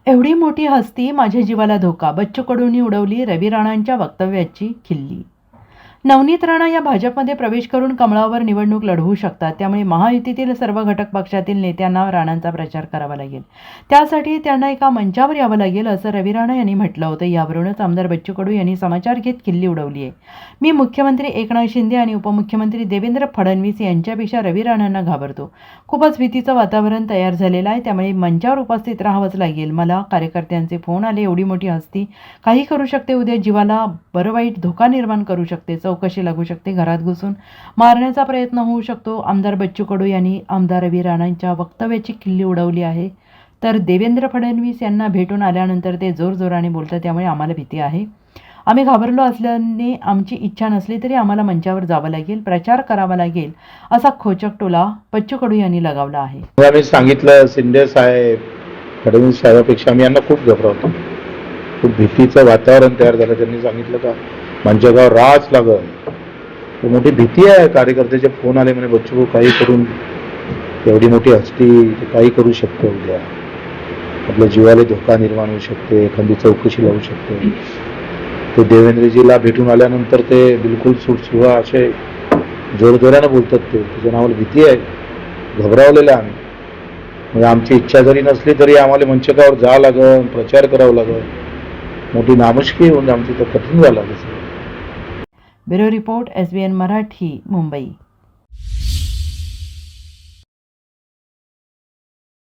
एवढी मोठी हस्ती, माझ्या जीवाला धोका. बच्चू कडूंनी उडवली रवी राणांच्या वक्तव्याची खिल्ली. नवनीत राणा या भाजपमध्ये प्रवेश करून कमळावर निवडणूक लढवू शकतात. त्यामुळे महायुतीतील सर्व घटक पक्षातील नेत्यांना राणांचा प्रचार करावा लागेल. त्यासाठी त्यांना एका मंचावर यावं लागेल, असं रवी राणा यांनी म्हटलं होतं. यावरूनच आमदार बच्चू कडू यांनी समाचार घेत खिल्ली उडवली आहे. मी मुख्यमंत्री एकनाथ शिंदे आणि उपमुख्यमंत्री देवेंद्र फडणवीस यांच्यापेक्षा रवी राणांना घाबरतो. खूपच भीतीचं वातावरण तयार झालेलं आहे. त्यामुळे मंचावर उपस्थित राहावंच लागेल. मला कार्यकर्त्यांचे फोन आले. एवढी मोठी हस्ती काही करू शकते. उद्या जीवाला बरं वाईट धोका निर्माण करू शकते. चौकशी लागू शकते. घरात घुसून मारण्याचा प्रयत्न होऊ शकतो. आमदार बच्चू कडू यांनी आमदार रवी राणांच्या वक्तव्याची खिल्ली उडवली आहे. तर देवेंद्र फडणवीस यांना भेटून आल्यानंतर ते जोरजोराने बोलतात. त्यामुळे आम्हाला भीती आहे. आम्ही घाबरलो असल्याने आमची इच्छा नसली तरी आम्हाला मंचावर जावं लागेल, प्रचार करावा लागेल, असा खोचक टोला बच्चू कडू यांनी लगावला आहे. आम्ही सांगितलं, शिंदे साहेब फडणवीस साहेबांपेक्षा आम्ही यांना खूप घबरावतो. खूप भीतीचं वातावरण तयार झालं. त्यांनी सांगितलं का मंचगाव राज लागल. मोठी भीती आहे. कार्यकर्त्याचे फोन आले म्हणे बच्चू भाऊ काही करून, एवढी मोठी हस्ती काही करू शकते. उद्या आपल्या जीवाला धोका निर्माण होऊ शकते. एखादी चौकशी लावू शकते. ते देवेंद्रजीला भेटून आल्यानंतर ते बिलकुल सुटसुहा असे जोरजोरानं बोलतात. त्याच्या नावाला भीती आहे. घबरावलेलं आम्ही. म्हणजे आमची इच्छा जरी नसली तरी आम्हाला मंचकावर जावं लागेल, प्रचार करावा लागेल. मोठी नामुष्की होऊन आमची तर कठीण झालं. Bureau report, SBN Marathi, Mumbai.